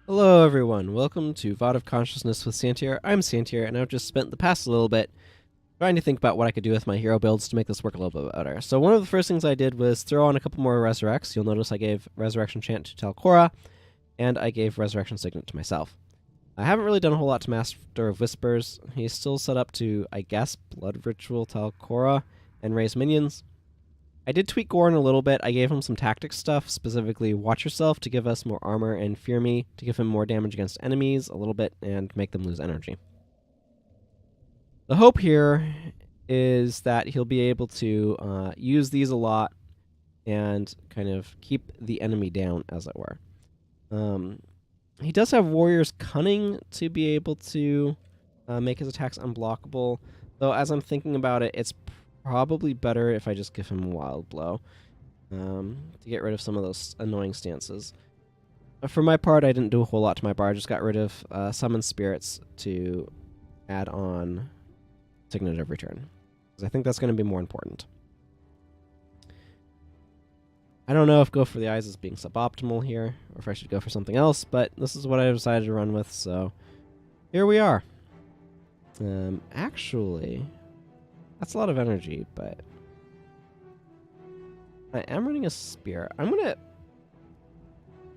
Hello everyone, welcome to VOD of Consciousness with Sientir. I'm Sientir, and I've just spent the past little bit trying to think about what I could do with my hero builds to make this work a little bit better. So one of the first things I did was throw on a couple more Resurrects. You'll notice I gave Resurrection Chant to Talcora, and I gave Resurrection Signet to myself. I haven't really done a whole lot to Master of Whispers. He's still set up to, I guess, Blood Ritual Talcora and raise minions. I did tweak Goran a little bit. I gave him some tactics stuff, specifically Watch Yourself to give us more armor, and Fear Me to give him more damage against enemies a little bit and make them lose energy. The hope here is that he'll be able to use these a lot and kind of keep the enemy down, as it were. He does have Warrior's Cunning to be able to make his attacks unblockable, though as I'm thinking about it, it's probably better if I just give him Wild Blow to get rid of some of those annoying stances. For my part, I didn't do a whole lot to my bar. I just got rid of Summon Spirits to add on Signet of Return, because I think that's going to be more important. I don't know if Go for the Eyes is being suboptimal here, or if I should go for something else, but this is what I decided to run with, so here we are. Actually, that's a lot of energy, but I am running a Spear. I'm gonna...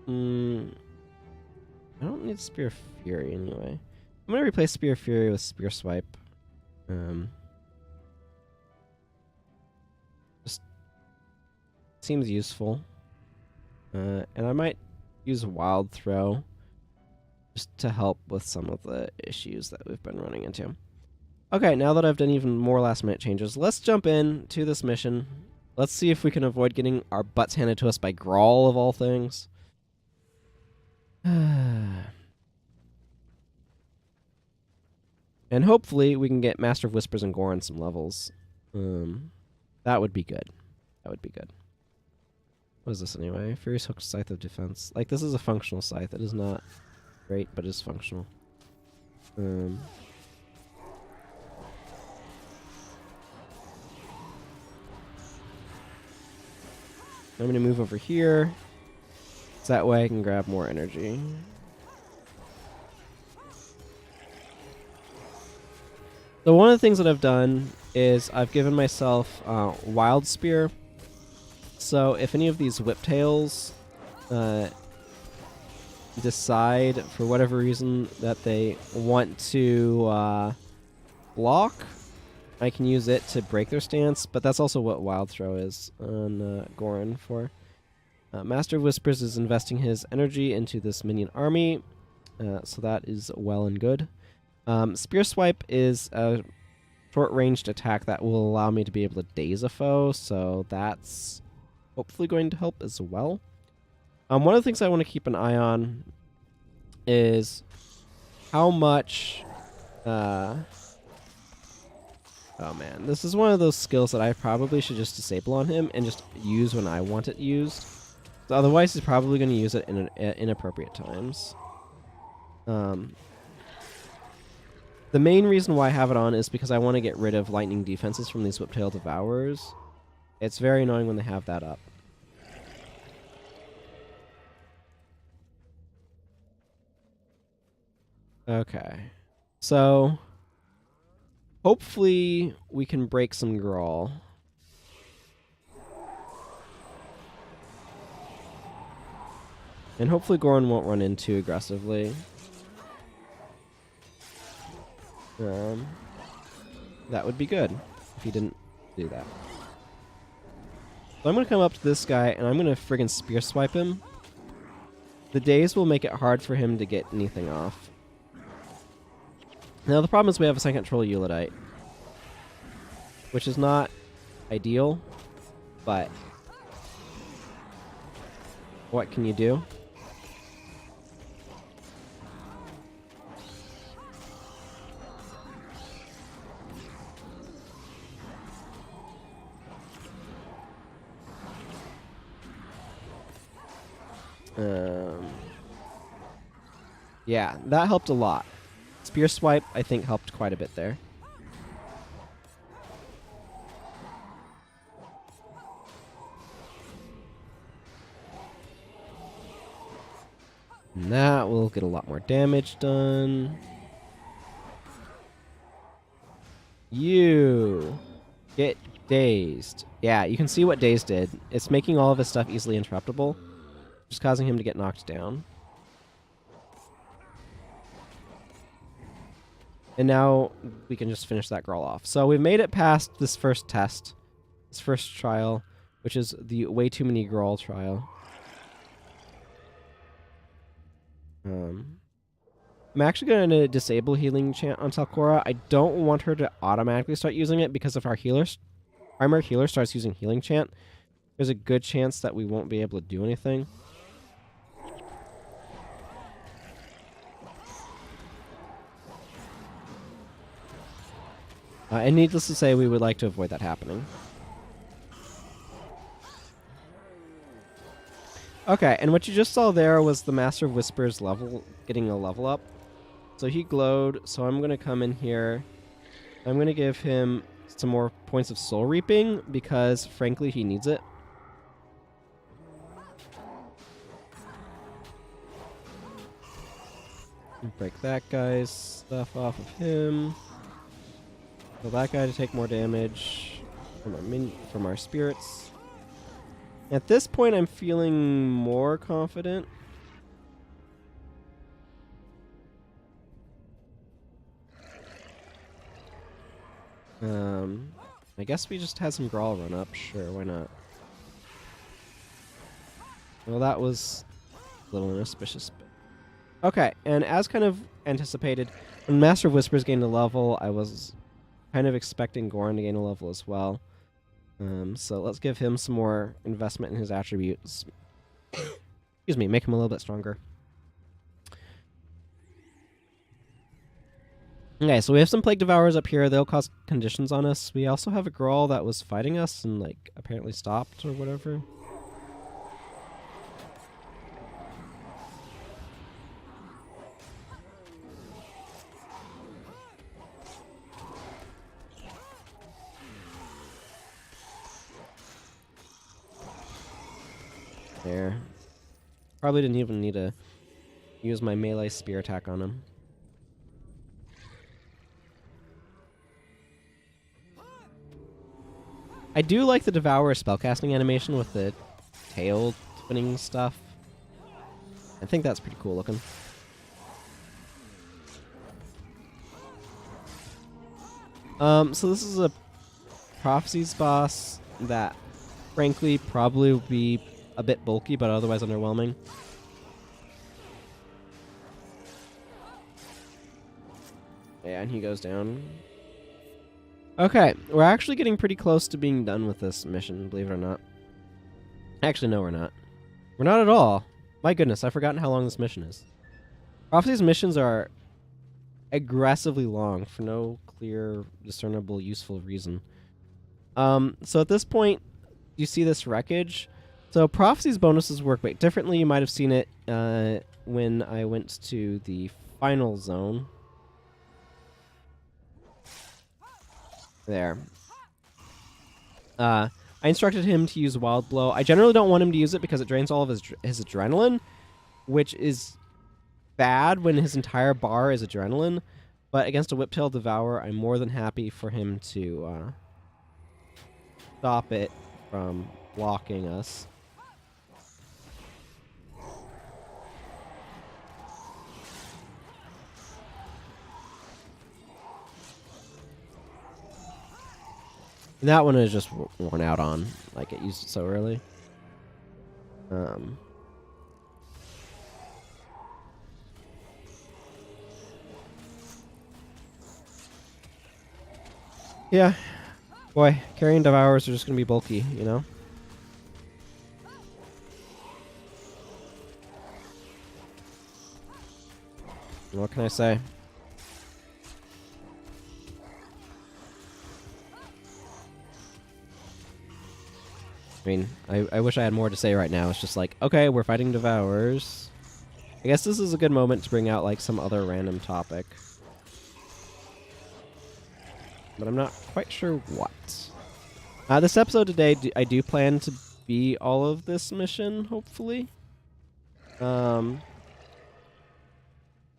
I don't need Spear Fury anyway. I'm gonna replace Spear Fury with Spear Swipe. Just seems useful. And I might use Wild Throw just to help with some of the issues that we've been running into. Okay, now that I've done even more last-minute changes, let's jump in to this mission. Let's see if we can avoid getting our butts handed to us by Grawl, of all things. And hopefully we can get Master of Whispers and Goran some levels. That would be good. That would be good. What is this anyway? Furious Hook Scythe of Defense. Like, this is a functional scythe. It is not great, but it is functional. I'm going to move over here, so that way I can grab more energy. So one of the things that I've done is I've given myself Wild Spear. So if any of these Whiptails decide, for whatever reason, that they want to block, I can use it to break their stance, but that's also what Wild Throw is on Goran for. Master of Whispers is investing his energy into this minion army, so that is well and good. Spear Swipe is a short-ranged attack that will allow me to be able to daze a foe, so that's hopefully going to help as well. One of the things I want to keep an eye on is how much... Oh man, this is one of those skills that I probably should just disable on him and just use when I want it used. So otherwise, he's probably going to use it in inappropriate times. The main reason why I have it on is because I want to get rid of lightning defenses from these Whiptail Devourers. It's very annoying when they have that up. Okay, so hopefully we can break some Grawl. And hopefully Goran won't run in too aggressively. That would be good if he didn't do that. So I'm going to come up to this guy and I'm going to friggin' Spear Swipe him. The daze will make it hard for him to get anything off. Now the problem is we have a second Troll Eulidite, which is not ideal, but what can you do? Yeah, that helped a lot. Spear Swipe, I think, helped quite a bit there. And that will get a lot more damage done. You get dazed. Yeah, you can see what dazed did. It's making all of his stuff easily interruptible, just causing him to get knocked down. And now we can just finish that girl off. So we've made it past this first test, this first trial, which is the way too many girl trial. I'm actually going to disable healing chant on Talcora. I don't want her to automatically start using it because if our primary healer starts using healing chant, there's a good chance that we won't be able to do anything. And needless to say, we would like to avoid that happening. Okay, and what you just saw there was the Master of Whispers getting a level up. So he glowed, so I'm going to come in here. I'm going to give him some more points of soul reaping because, frankly, he needs it. Break that guy's stuff off of him. Tell that guy to take more damage from our spirits. At this point, I'm feeling more confident. I guess we just had some Grawl run up. Sure, why not? Well, that was a little inauspicious. Okay, and as kind of anticipated, when Master of Whispers gained a level, I was kind of expecting Goran to gain a level as well. So let's give him some more investment in his attributes. Excuse me, make him a little bit stronger. Okay, so we have some Plague Devourers up here. They'll cause conditions on us. We also have a Grawl that was fighting us and, like, apparently stopped or whatever. There. Probably didn't even need to use my melee spear attack on him. I do like the Devourer spellcasting animation with the tail spinning stuff. I think that's pretty cool looking. So this is a Prophecies boss that, frankly, probably would be a bit bulky, but otherwise underwhelming. Yeah, and he goes down. Okay, we're actually getting pretty close to being done with this mission, believe it or not. Actually, no, we're not. We're not at all. My goodness, I've forgotten how long this mission is. Prophecy's missions are aggressively long for no clear, discernible, useful reason. So at this point, you see this wreckage. So Prophecy's bonuses work quite differently. You might have seen it when I went to the final zone. There. I instructed him to use Wild Blow. I generally don't want him to use it because it drains all of his adrenaline, which is bad when his entire bar is adrenaline. But against a Whiptail Devourer, I'm more than happy for him to stop it from blocking us. And that one is just worn out on, like it used it so early. Yeah. Boy, carrying Devourers are just going to be bulky, you know? What can I say? I mean, I wish I had more to say right now. It's just like, okay, we're fighting Devourers. I guess this is a good moment to bring out, like, some other random topic. But I'm not quite sure what. This episode today, I do plan to be all of this mission, hopefully.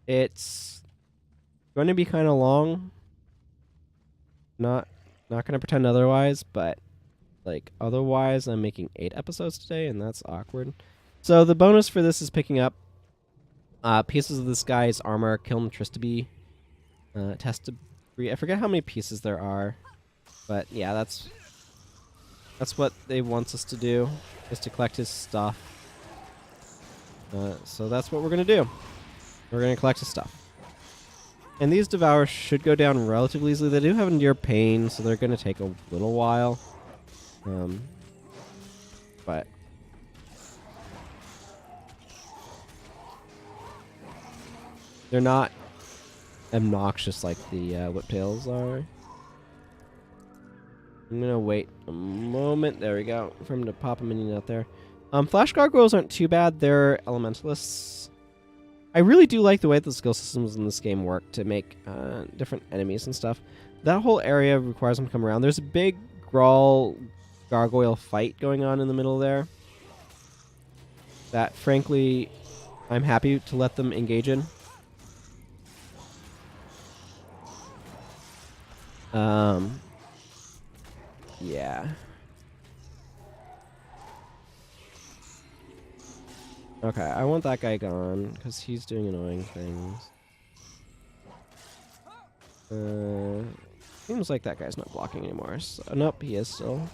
It's going to be kind of long. Not going to pretend otherwise, but like otherwise I'm making 8 episodes today, and that's awkward. So the bonus for this is picking up pieces of this guy's armor, Kiln Tristaby, test debris. I forget how many pieces there are, but yeah, that's what they want us to do, is to collect his stuff. So that's what we're gonna do. We're gonna collect his stuff. And these devours should go down relatively easily. They do have endure pain, so they're gonna take a little while. But they're not obnoxious like the whiptails are. I'm gonna wait a moment. There we go. For him to pop a minion out there. Flash gargoyles aren't too bad. They're elementalists. I really do like the way the skill systems in this game work to make different enemies and stuff. That whole area requires them to come around. There's a big Grawl gargoyle fight going on in the middle there that, frankly, I'm happy to let them engage in. Yeah. Okay, I want that guy gone, because he's doing annoying things. Seems like that guy's not blocking anymore. So, nope, he is still.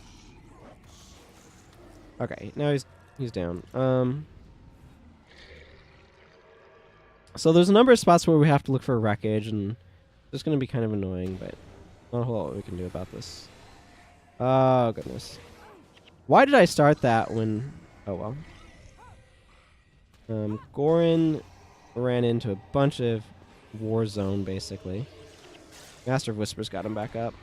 Okay, now he's down. So there's a number of spots where we have to look for wreckage, and it's going to be kind of annoying, but not a whole lot we can do about this. Oh, goodness. Why did I start that when... Oh, well. Gorin ran into a bunch of war zone, basically. Master of Whispers got him back up.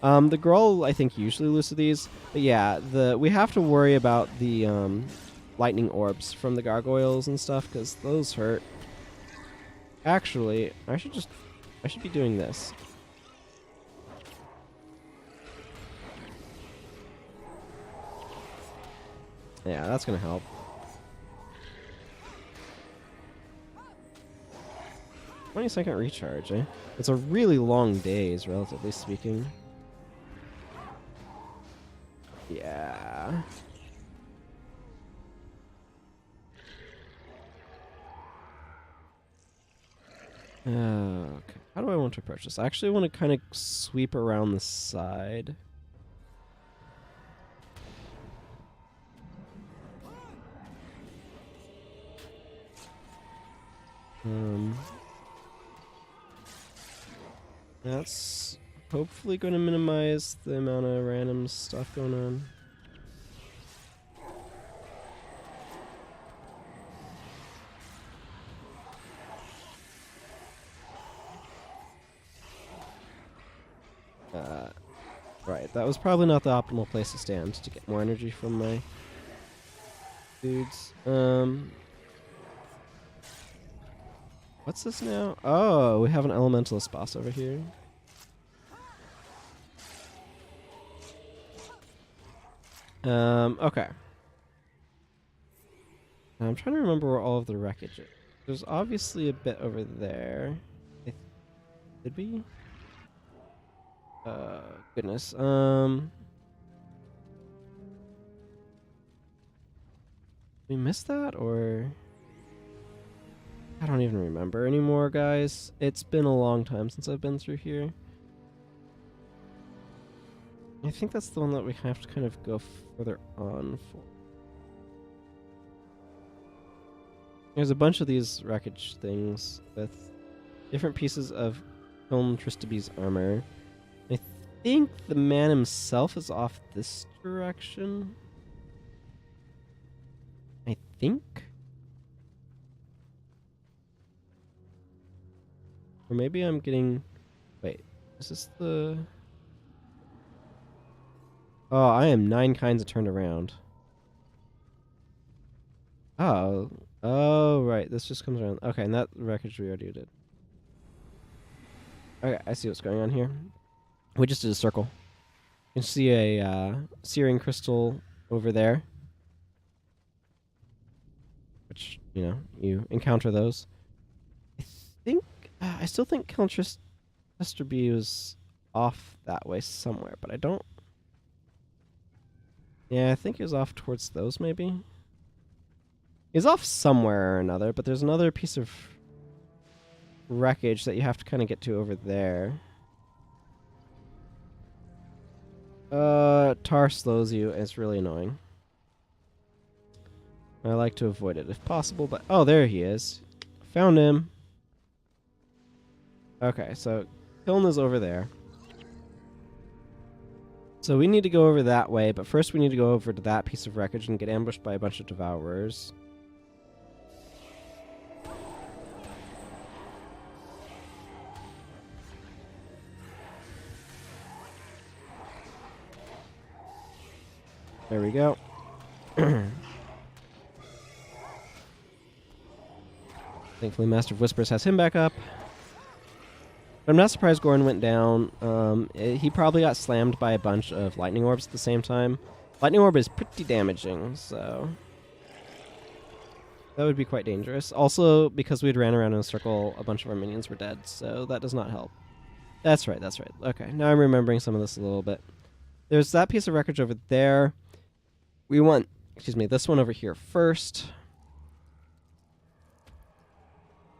The Gruul, I think, usually loses these. But yeah, we have to worry about the lightning orbs from the gargoyles and stuff, because those hurt. Actually, I should be doing this. Yeah, that's gonna help. 20-second recharge, eh? It's a really long days, relatively speaking. Yeah. Okay. How do I want to approach this? I actually want to kind of sweep around the side. That's hopefully going to minimize the amount of random stuff going on. Right, that was probably not the optimal place to stand to get more energy from my dudes. What's this now? Oh, we have an elementalist boss over here. Okay. Now I'm trying to remember where all of the wreckage is. There's obviously a bit over there. Did we? Goodness. We missed that, or... I don't even remember anymore, guys. It's been a long time since I've been through here. I think that's the one that we have to kind of go further on for. There's a bunch of these wreckage things with different pieces of Kiln Tristaby's armor. I think the man himself is off this direction. I think? Or maybe I'm getting... Wait, is this the... Oh, I am 9 kinds of turned around. Oh. Oh, right. This just comes around. Okay, and that wreckage we already did. Okay, I see what's going on here. We just did a circle. You can see a searing crystal over there. you encounter those. I think I still think Count Chester B was off that way somewhere, but I don't. Yeah, I think he was off towards those maybe. He's off somewhere or another, but there's another piece of wreckage that you have to kind of get to over there. Tar slows you, and it's really annoying. I like to avoid it if possible, but... Oh, there he is. Found him. Okay, so Kiln is over there. So we need to go over that way, but first we need to go over to that piece of wreckage and get ambushed by a bunch of Devourers. There we go. Thankfully, Master of Whispers has him back up. But I'm not surprised Goran went down. He probably got slammed by a bunch of lightning orbs at the same time. Lightning orb is pretty damaging, so that would be quite dangerous. Also, because we'd ran around in a circle, a bunch of our minions were dead, so that does not help. That's right, that's right. Okay, now I'm remembering some of this a little bit. There's that piece of wreckage over there. We want, this one over here first.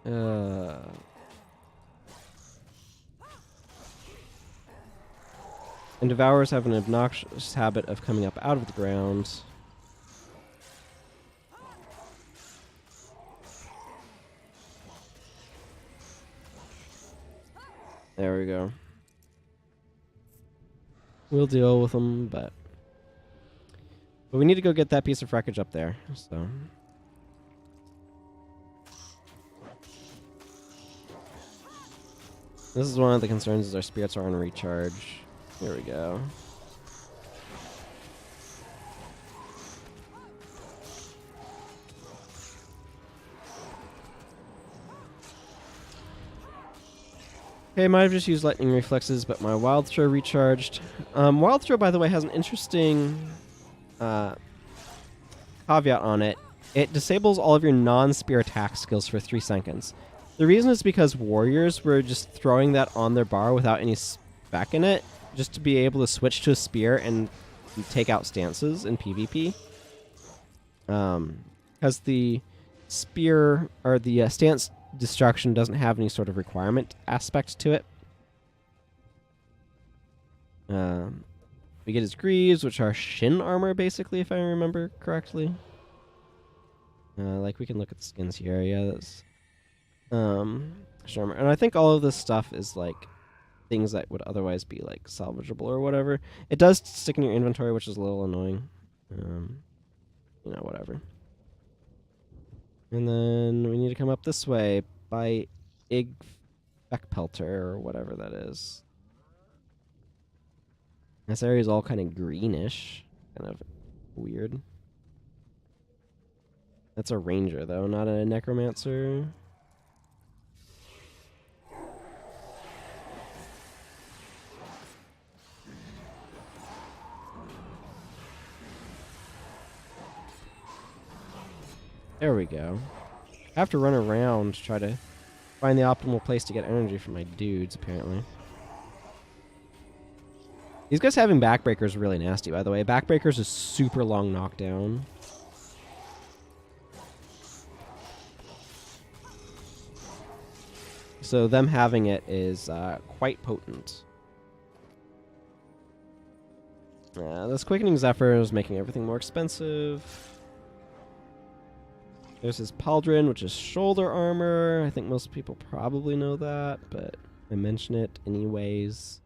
And Devourers have an obnoxious habit of coming up out of the ground. There we go. We'll deal with them, but we need to go get that piece of wreckage up there, so... This is one of the concerns, is our spirits are on recharge. Here we go. Okay, I might have just used lightning reflexes, but my wild throw recharged. Wild throw, by the way, has an interesting caveat on it. It disables all of your non-spear attack skills for 3 seconds. The reason is because warriors were just throwing that on their bar without any spec in it, just to be able to switch to a spear and take out stances in PvP. Because the spear, or the stance destruction doesn't have any sort of requirement aspect to it. We get his greaves, which are shin armor, basically, if I remember correctly. Like, we can look at the skins here. Yeah, that's... shin armor. And I think all of this stuff is, like, things that would otherwise be, like, salvageable or whatever. It does stick in your inventory, which is a little annoying. Whatever. And then we need to come up this way by Ig Beckpelter, or whatever that is. This area is all kind of greenish. Kind of weird. That's a ranger, though, not a necromancer. There we go. I have to run around to try to find the optimal place to get energy for my dudes, apparently. These guys having backbreakers is really nasty, by the way. Backbreakers is super long knockdown. So them having it is quite potent. This Quickening Zephyr is making everything more expensive. There's his Pauldron, which is shoulder armor. I think most people probably know that, but I mention it anyways.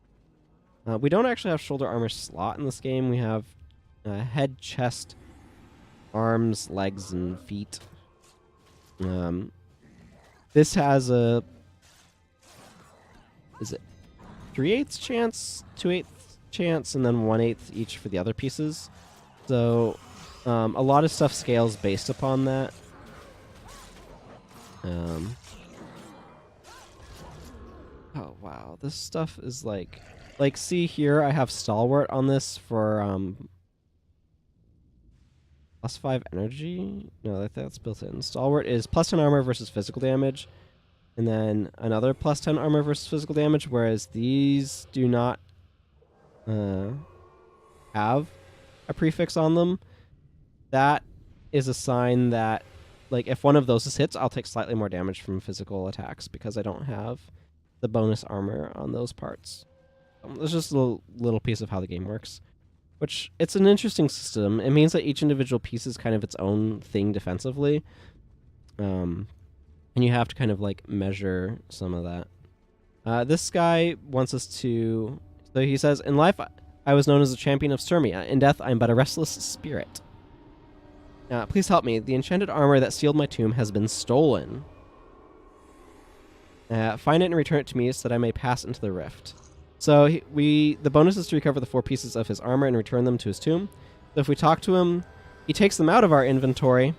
We don't actually have shoulder armor slot in this game. We have head, chest, arms, legs, and feet. This has a... Is it 3/8 chance, 2/8 chance, and then 1/8 each for the other pieces? So a lot of stuff scales based upon that. Oh wow, this stuff is like see here, I have Stalwart on this for +5 energy? No, that's built in. Stalwart is +10 armor versus physical damage. And then another +10 armor versus physical damage, whereas these do not have a prefix on them. That is a sign that, like, if one of those is hits, I'll take slightly more damage from physical attacks because I don't have the bonus armor on those parts. It's just a little piece of how the game works. Which, it's an interesting system. It means that each individual piece is kind of its own thing defensively. And you have to kind of, like, measure some of that. This guy wants us to... So he says, in life, I was known as the champion of Sirmia. In death, I am but a restless spirit. Please help me. The enchanted armor that sealed my tomb has been stolen. Find it and return it to me so that I may pass into the rift. So the bonus is to recover the 4 pieces of his armor and return them to his tomb. So if we talk to him, he takes them out of our inventory,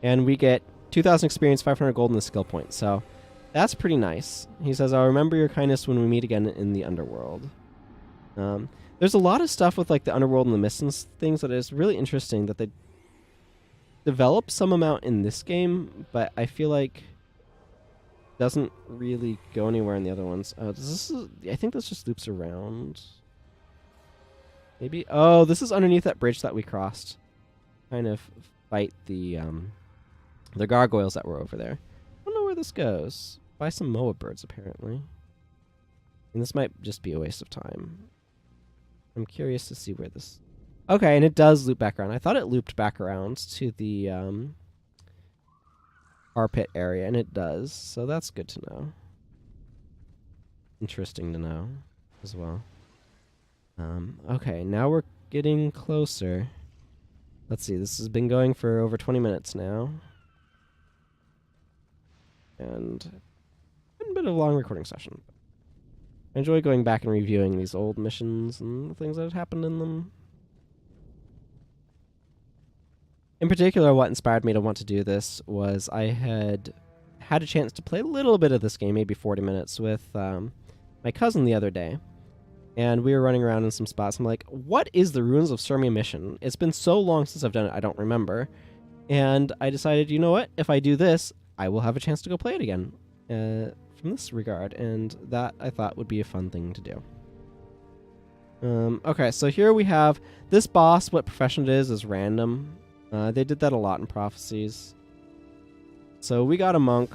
and we get 2,000 experience, 500 gold, and a skill point. So that's pretty nice. He says, I'll remember your kindness when we meet again in the underworld. There's a lot of stuff with, like, the underworld and the mists and things that is really interesting that they develop some amount in this game, but I feel like doesn't really go anywhere in the other ones. I think this just loops around. Maybe. Oh, this is underneath that bridge that we crossed. Kind of fight the gargoyles that were over there. I don't know where this goes. Buy some Moa birds, apparently. And this might just be a waste of time. I'm curious to see where this... Okay, and it does loop back around. I thought it looped back around to the tar pit area, and it does. So that's good to know. Interesting to know as well. Okay, now we're getting closer. Let's see, this has been going for over 20 minutes now. And been a bit of a long recording session. I enjoy going back and reviewing these old missions and the things that had happened in them. In particular, what inspired me to want to do this was I had a chance to play a little bit of this game, maybe 40 minutes, with my cousin the other day. And we were running around in some spots. I'm like, what is the Ruins of Sirmia mission? It's been so long since I've done it, I don't remember. And I decided, you know what? If I do this, I will have a chance to go play it again from this regard. And that, I thought, would be a fun thing to do. Okay, so here we have this boss. What profession it is random. They did that a lot in Prophecies. So we got a monk.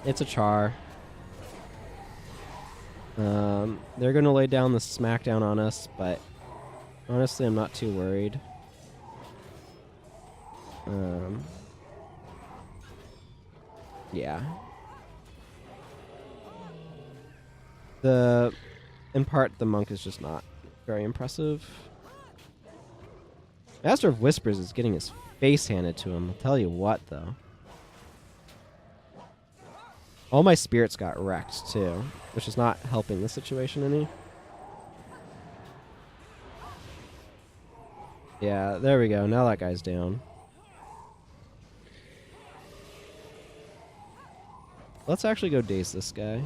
It's a char. They're going to lay down the smackdown on us, but honestly, I'm not too worried. Yeah. In part, the monk is just not very impressive. Master of Whispers is getting his face handed to him. I'll tell you what, though. All my spirits got wrecked, too, which is not helping the situation any. Yeah, there we go. Now that guy's down. Let's actually go daze this guy.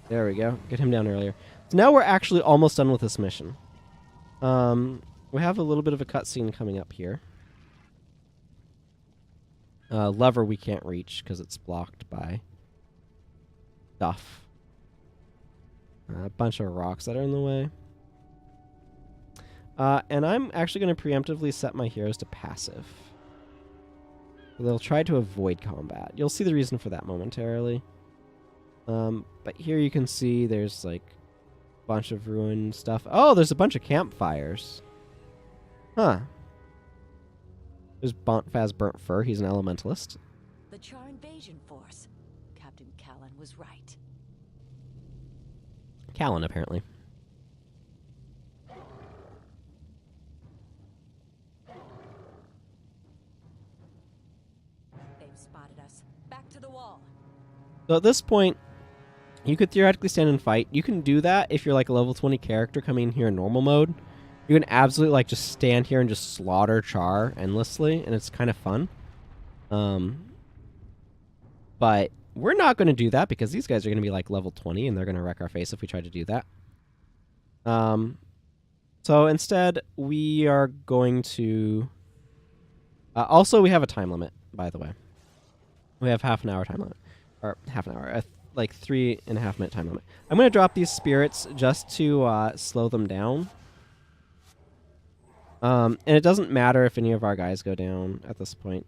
There we go. Get him down earlier. So now we're actually almost done with this mission. We have a little bit of a cutscene coming up here. Lever we can't reach because it's blocked by stuff. A bunch of rocks that are in the way. And I'm actually going to preemptively set my heroes to passive. They'll try to avoid combat. You'll see the reason for that momentarily. But here you can see there's like a bunch of ruined stuff. Oh, there's a bunch of campfires. Huh. There's Bonfaaz Burntfur. He's an elementalist. The Char invasion force. Captain Callan was right. Callan, apparently. They've spotted us. Back to the wall. So at this point, you could theoretically stand and fight. You can do that if you're like a level 20 character coming in here in normal mode. You can absolutely like just stand here and just slaughter Char endlessly, and it's kind of fun. But we're not going to do that because these guys are going to be like level 20, and they're going to wreck our face if we try to do that. So instead, we are going to... also, we have a time limit, by the way. We have half an hour time limit. Or half an hour. Like 3.5 minute time limit. I'm going to drop these spirits just to slow them down. And it doesn't matter if any of our guys go down at this point.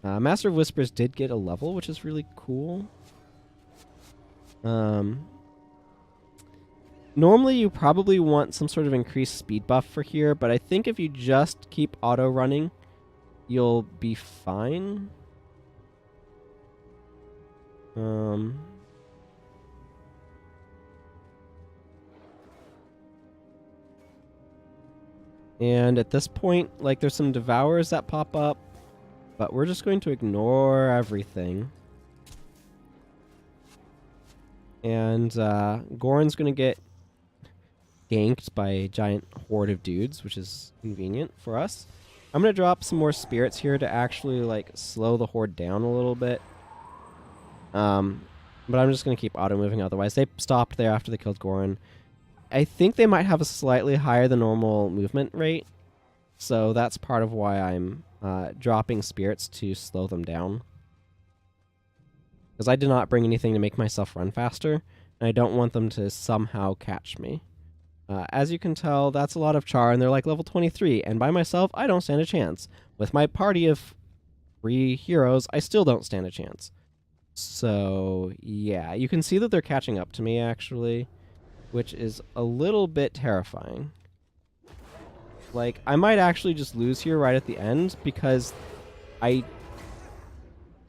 Master of Whispers did get a level, which is really cool. Normally you probably want some sort of increased speed buff for here, but I think if you just keep auto running, you'll be fine. And at this point, like, there's some devourers that pop up, but we're just going to ignore everything. And Goran's going to get ganked by a giant horde of dudes, which is convenient for us. I'm going to drop some more spirits here to actually, like, slow the horde down a little bit. But I'm just going to keep auto-moving otherwise. They stopped there after they killed Goran. I think they might have a slightly higher than normal movement rate, so that's part of why I'm dropping spirits to slow them down. Because I did not bring anything to make myself run faster, and I don't want them to somehow catch me. As you can tell, that's a lot of char, and they're like level 23, and by myself, I don't stand a chance. With my party of 3 heroes, I still don't stand a chance. So, yeah, you can see that they're catching up to me, actually, which is a little bit terrifying. Like, I might actually just lose here right at the end, because I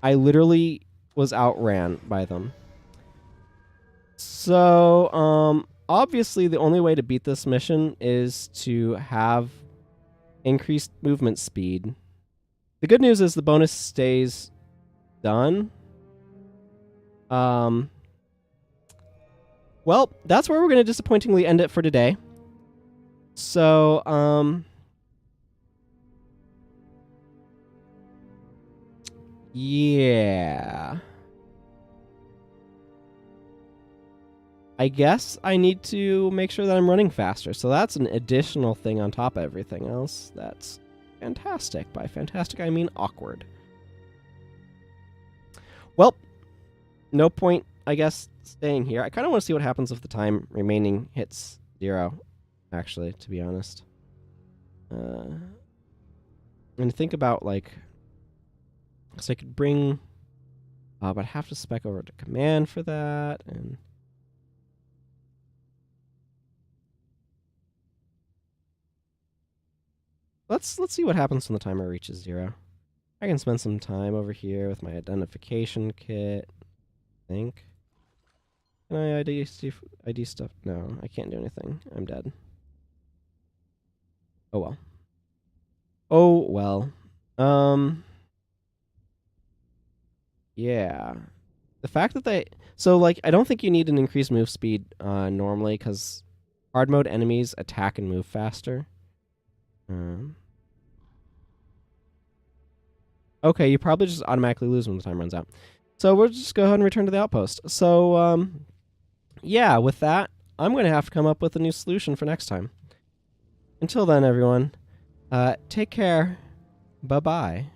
literally was outran by them. So, obviously the only way to beat this mission is to have increased movement speed. The good news is the bonus stays done. Well, that's where we're going to disappointingly end it for today. So, yeah. I guess I need to make sure that I'm running faster. So that's an additional thing on top of everything else. That's fantastic. By fantastic, I mean awkward. Well, no point, I guess, staying here. I kind of want to see what happens if the time remaining hits 0, actually, to be honest. And think about, like... So I could bring... but I'd have to spec over to command for that, and... Let's see what happens when the timer reaches 0. I can spend some time over here with my identification kit, I think. Can I ID stuff? No, I can't do anything. I'm dead. Oh well. Oh well. Yeah. The fact that they... So, like, I don't think you need an increased move speed normally, because hard mode enemies attack and move faster. Okay, you probably just automatically lose when the time runs out. So we'll just go ahead and return to the outpost. So, yeah, with that, I'm going to have to come up with a new solution for next time. Until then, everyone, take care. Bye-bye.